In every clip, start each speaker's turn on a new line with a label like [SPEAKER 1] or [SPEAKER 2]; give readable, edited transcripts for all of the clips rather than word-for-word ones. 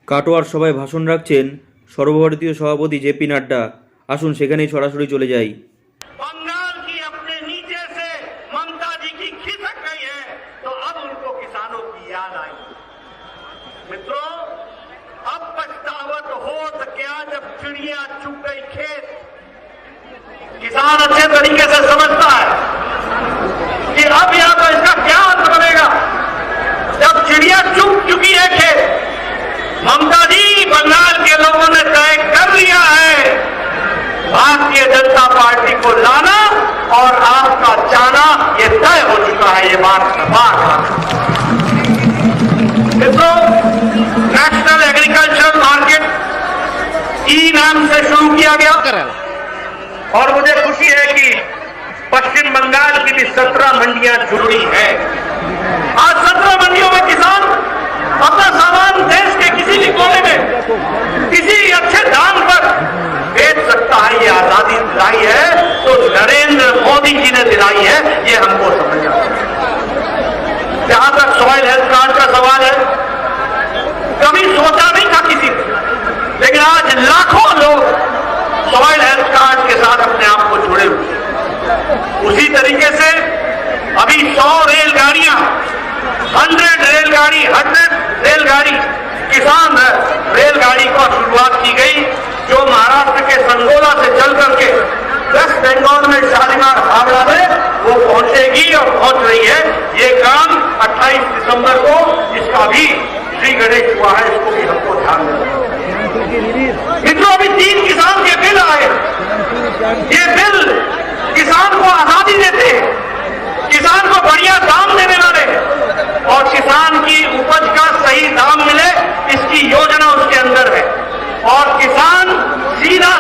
[SPEAKER 1] কাটোয়ার সভায় ভাষণ রাখছেন সর্বভারতীয় সভাপতি জেপি নাড্ডা। আসুন সেখানেই সরাসরি চলে যাই।
[SPEAKER 2] बंगाल की अपने नीचे से ममता जी की खिसक गई है तो अब उनको किसानों की याद आई। मित्रों, अब पछतावत हो तो क्या जब चिड़िया चुग गई खेत। किसान अच्छे तरीके से समझता है कि अब या तो इसका क्या अंत बनेगा। जब चिड़िया चुग चुकी है खेत, ममता जी बंगाल के लोगों ने तय कर लिया है भारतीय जनता पार्टी को लाना और आपका जाना ये तय हो चुका है। ये बात मित्रों, नेशनल एग्रीकल्चरल मार्केट ई नाम से शुरू किया गया और मुझे खुशी है कि पश्चिम बंगाल की भी 17 मंडियां जुड़ी हैं। आज 17 मंडियों में किसान अपना सामान देश के किसी भी कोने में किसी अच्छे दाम पर बेच सकता है। ये आजादी दिलाई है तो नरेंद्र मोदी जी ने दिलाई है, ये हमको समझना चाहिए। जहां तक सॉइल हेल्थ कार्ड का सवाल है, कभी सोचा नहीं था किसी ने, लेकिन आज लाखों लोग सॉइल हेल्थ कार्ड के साथ अपने आप को जुड़े हुए हैं। उसी तरीके से अभी 100 रेलगाड़ियां 100 रेलगाड़ी किसान रेलगाड़ी को शुरुआत की गई, जो महाराष्ट्र के संगोला से चल करके वेस्ट बंगाल में शालीमार हावड़ा में वो पहुंचेगी और पहुंच रही है। ये काम 28 दिसंबर को इसका भी श्री गणेश हुआ है, इसको भी हमको ध्यान देना। मित्रों, अभी 3 किसान के बिल आए। ये बिल किसान को आजादी देते हैं, किसान को बढ़िया दाम देने वाले और किसान की उपज का सही दाम मिले, इसकी योजना उसके अंदर है। और किसान सीधा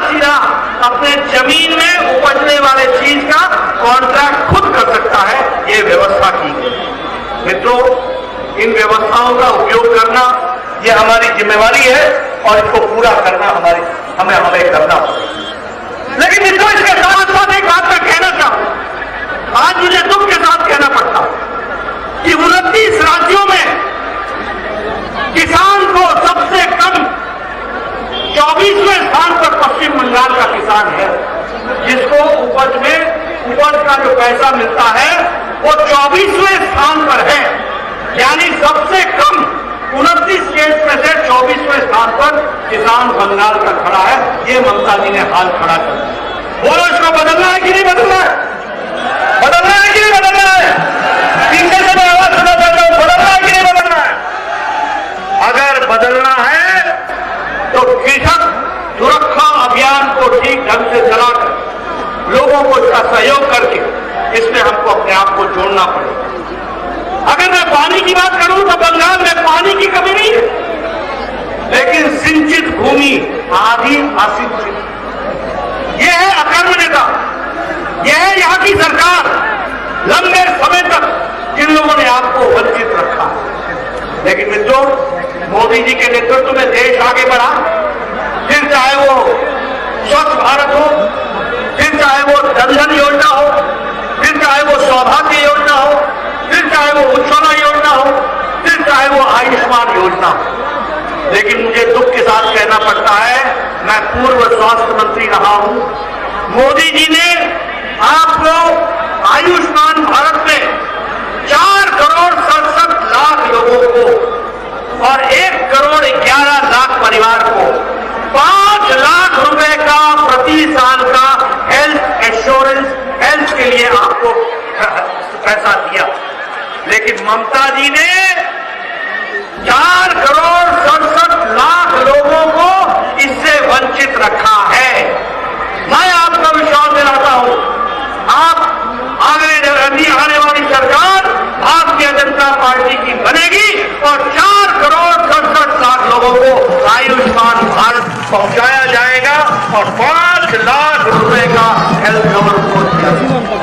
[SPEAKER 2] अपने जमीन में उपजने वाले चीज का कॉन्ट्रैक्ट खुद कर सकता है, ये व्यवस्था की गई। मित्रों, इन व्यवस्थाओं का उपयोग करना ये हमारी जिम्मेवारी है और इसको पूरा करना हमें करना पड़ेगा। लेकिन मित्रों, इसके साथ साथ एक बात मैं कहना चाहूं, आज मुझे दुख के साथ कहना पड़ता कि 29 राज्यों में किसान को सबसे कम 24वें स्थान पर पश्चिम बंगाल का किसान है, जिसको उपज का जो पैसा मिलता है वो 24वें स्थान पर है। यानी सबसे कम 29 स्टेट में से 24वें स्थान पर किसान बंगाल का खड़ा है। ये ममता जी ने हाल खड़ा कर दिया। बोलो, इसको बदलना है कि नहीं बदलना है? बदलना है कि नहीं बदलना है? पीछे से मैं आवाज सुना चाहता हूं, बदलना है कि नहीं बदलना है? अगर बदलना है तो कृषक सुरक्षा अभियान को ठीक ढंग से चलाकर लोगों को इसका सहयोग करके इसमें हमको अपने आप को जोड़ना पड़ेगा। अगर मैं पानी की बात करूं तो बंगाल में पानी की कमी नहीं है, लेकिन सिंचित भूमि आधी असिंचित। यह है अकर्मण्यता, यह है यहां की सरकार लंबे समय तक जिन लोगों ने आपको वंचित रखा। लेकिन मित्रों, मोदी जी के नेतृत्व में देश आगे बढ़ा, फिर चाहे वो स्वच्छ भारत हो, फिर चाहे वो जन धन योजना हो, फिर चाहे वो सौभाग्य योजना हो, फिर चाहे वो उज्ज्वला योजना हो, फिर चाहे वो आयुष्मान योजना हो। लेकिन मुझे दुख के साथ कहना पड़ता है, मैं पूर्व स्वास्थ्य मंत्री रहा हूं, मोदी जी ने आपको आयुष्मान भारत में 4 करोड़ 67 लाख लोगों को और 1 करोड़ 11 लाख परिवार को 5 लाख रुपए का प्रति साल का हेल्थ इंश्योरेंस, हेल्थ के लिए आपको पैसा दिया। लेकिन ममता जी ने 4 करोड़ 67 लाख लोगों को इससे वंचित रखा है। मैं आपको विश्वास दिलाता हूं, आप आने वाली सरकार भारतीय जनता पार्टी की बनेगी और 4 करोड़ 67 लाख लोगों को आयुष्मान भारत पहुंचाया जाएगा और 5 लाख रुपए का हेल्थ कवर को दिया जाएगा।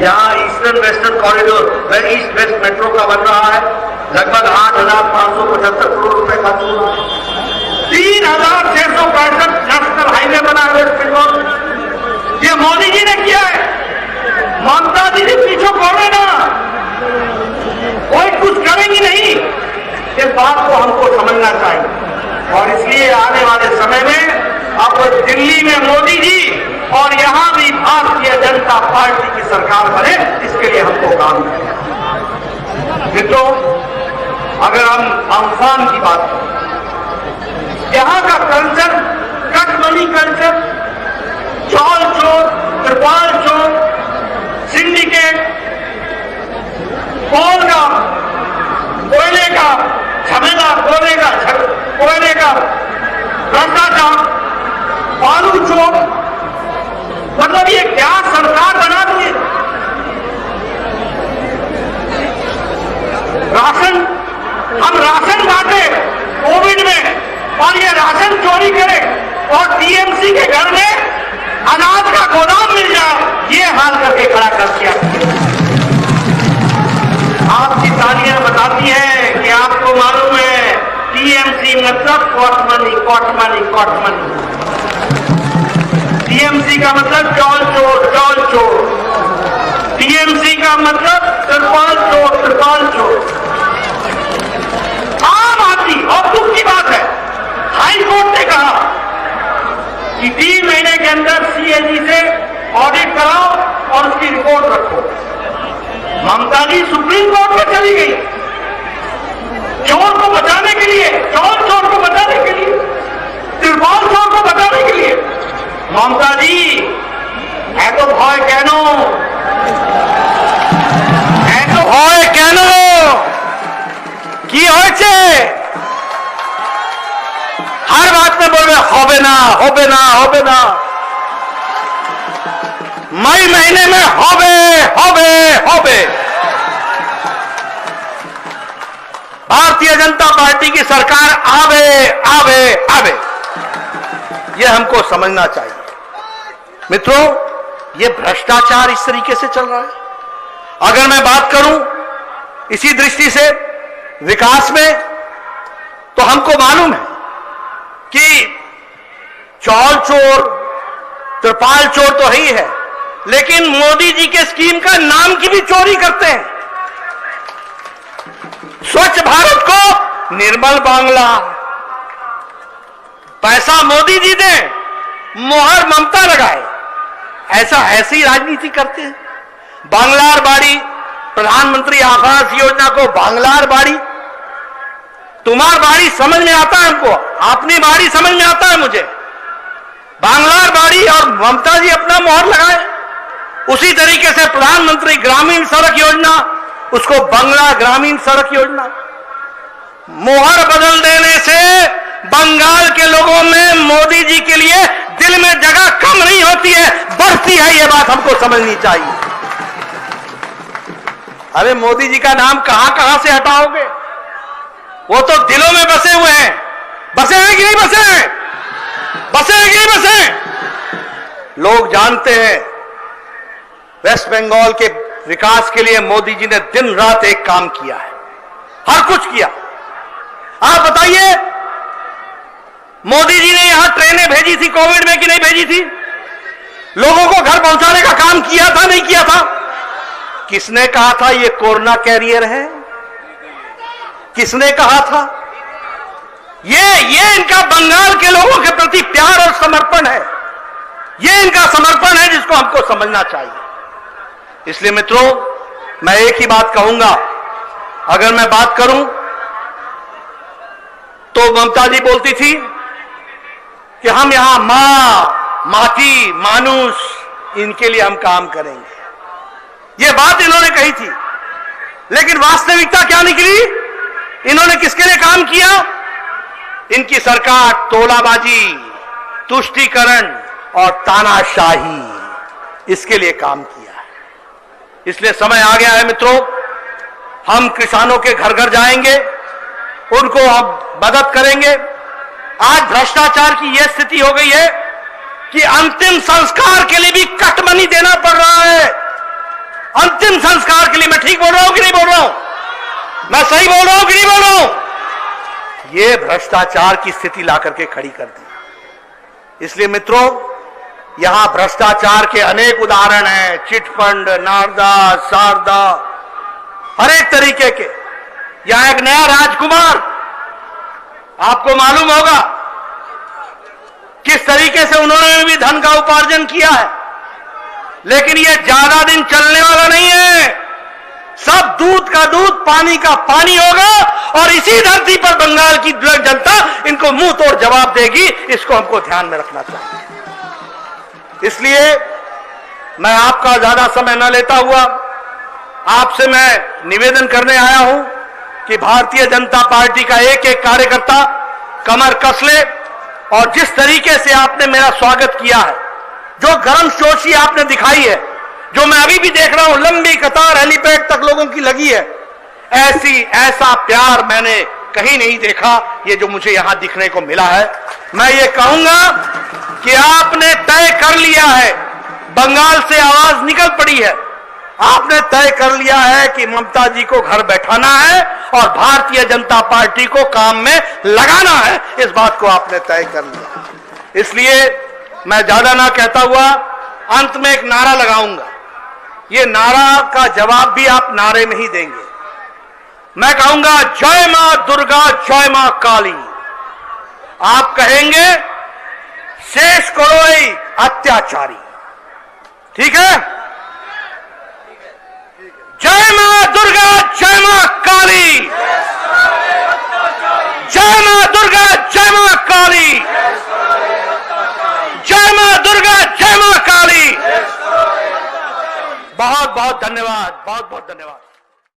[SPEAKER 2] यहाँ ईस्टर्न वेस्टर्न कॉरिडोर में ईस्ट वेस्ट मेट्रो का बन रहा है, लगभग 8,575 करोड़ रुपए खर्च हुआ। 3,665 नेशनल हाईवे बना है वेस्ट बंगाल। ये मोदी जी ने किया है, ममता जी ने पीछे पड़े ना, कोई कुछ करेंगी नहीं। इस बात को हमको समझ समझना चाहिए। और इसलिए आने वाले समय में अब दिल्ली में मोदी जी और यहां भी भारतीय जनता पार्टी की सरकार बने, इसके लिए हमको काम करना है। मित्रों, अगर हम अम्फान की बात करें, यहां का कल्चर कट मनी कल्चर, चौल चोर, त्रिपाल चोर, सिंडिकेट, कोयले का झमेला, कोयले का भ्रष्टाचार, बालू चोर, मतलब ये क्या सरकार बना दी है। हम राशन बांटे कोविड में और ये राशन चोरी करे और टीएमसी के घर में अनाज का गोदाम मिल जाए, ये हाल करके खड़ा कर दिया। आपकी तालियां बताती हैं कि आपको मालूम है टीएमसी मतलब कॉट मनी। टीएमसी का मतलब चौल चोर। टीएमसी का मतलब त्रिपाल चोर। आम आदमी, और दुख की बात है, हाई कोर्ट ने कहा कि 3 महीने के अंदर सीएजी से ऑडिट कराओ और उसकी रिपोर्ट रखो। ममता जी सुप्रीम कोर्ट में चली गई चोर को बचाने के लिए, चोर को बचाने के लिए, त्रिपाल चोर को बचाने के लिए। ममता जी এত ভয় কেন? কি হয়েছে? हर बात में बोल रहे হবে না। मई महीने में হবে। भारतीय जनता पार्टी की सरकार आवे। ये हमको समझना चाहिए। मित्रों, ये भ्रष्टाचार इस तरीके से चल रहा है। अगर मैं बात करूं इसी दृष्टि से विकास में, तो हमको मालूम है कि चौल चोर, त्रिपाल चोर तो ही है, लेकिन मोदी जी के स्कीम का नाम की भी चोरी करते हैं। स्वच्छ भारत को निर्मल बांग्ला, पैसा मोदी जी दे, मोहर ममता लगाए, ऐसी राजनीति करते हैं। बांग्लार बाड़ी, प्रधानमंत्री आवास योजना को बांग्लार बाड़ी, तुम्हार बाड़ी समझ में आता है हमको, अपनी बाड़ी समझ में आता है मुझे। बांग्लार बाड़ी और ममता जी अपना मोहर लगाए। उसी तरीके से प्रधानमंत्री ग्रामीण सड़क योजना, उसको बांग्ला ग्रामीण सड़क योजना। मोहर बदल देने से बंगाल के लोगों में मोदी जी के लिए दिल में जगह कम नहीं होती है, बढ़ती है। यह बात हमको समझनी चाहिए। अरे मोदी जी का नाम कहां से हटाओगे? वो तो दिलों में बसे हुए हैं। बसे हैं कि नहीं बसे हैं? लोग जानते हैं वेस्ट बंगाल के विकास के लिए मोदी जी ने दिन रात एक काम किया है, हर कुछ किया। आप बताइए, मोदी जी ने यहां ट्रेनें भेजी थी कोविड में कि नहीं भेजी थी? लोगों को घर पहुंचाने का काम किया था, नहीं किया था? किसने कहा था ये कोरोना कैरियर है? किसने कहा था? ये इनका बंगाल के लोगों के प्रति प्यार और समर्पण है। ये इनका समर्पण है जिसको हमको समझना चाहिए। इसलिए मित्रों, मैं एक ही बात कहूंगा। अगर मैं बात करूं तो ममता जी बोलती थी कि हम यहां माटी, मानुष, इनके लिए हम काम करेंगे। यह बात इन्होंने कही थी, लेकिन वास्तविकता क्या निकली? इन्होंने किसके लिए काम किया? इनकी सरकार तोलाबाजी, तुष्टीकरण और तानाशाही, इसके लिए काम किया है। इसलिए समय आ गया है मित्रों, हम किसानों के घर घर जाएंगे, उनको हम मदद करेंगे। आज भ्रष्टाचार की यह स्थिति हो गई है कि अंतिम संस्कार के लिए भी कट मनी देना पड़ रहा है। अंतिम संस्कार के लिए। मैं ठीक बोल रहा हूं कि नहीं बोल रहा हूं? मैं सही बोल रहा हूं कि नहीं बोल रहा हूं? यह भ्रष्टाचार की स्थिति ला करके खड़ी कर दी। इसलिए मित्रों, यहां भ्रष्टाचार के अनेक उदाहरण हैं, चिटफंड, नारदा, शारदा, हर एक तरीके के। यहां एक नया राजकुमार आपको मालूम होगा किस तरीके से उन्होंने भी धन का उपार्जन किया है, लेकिन यह ज्यादा दिन चलने वाला नहीं है। सब दूध का दूध, पानी का पानी होगा और इसी धरती पर बंगाल की जनता इनको मुंह तोड़ जवाब देगी। इसको हमको ध्यान में रखना चाहिए। इसलिए मैं आपका ज्यादा समय न लेता हुआ आपसे मैं निवेदन करने आया हूं कि भारतीय जनता पार्टी का एक एक कार्यकर्ता कमर कस ले और जिस तरीके से आपने मेरा स्वागत किया है, जो गर्मजोशी आपने दिखाई है, जो मैं अभी भी देख रहा हूं लंबी कतार हेलीपैड तक लोगों की लगी है, ऐसा प्यार मैंने कहीं नहीं देखा। ये जो मुझे यहां दिखने को मिला है, मैं ये कहूंगा कि आपने तय कर लिया है, बंगाल से आवाज निकल पड़ी है, आपने तय कर लिया है कि ममता जी को घर बैठाना है और भारतीय जनता पार्टी को काम में लगाना है। इस बात को आपने तय कर लिया। इसलिए मैं ज्यादा ना कहता हुआ अंत में एक नारा लगाऊंगा। ये नारा का जवाब भी आप नारे में ही देंगे। मैं कहूंगा जय मां दुर्गा, जय मां काली। आप कहेंगे शेष करो अत्याचारी। ठीक है? जय मां दुर्गा, जय मां काली। जय मां दुर्गा, जय मां काली। जय मां दुर्गा, जय मां काली। बहुत बहुत धन्यवाद, बहुत बहुत धन्यवाद।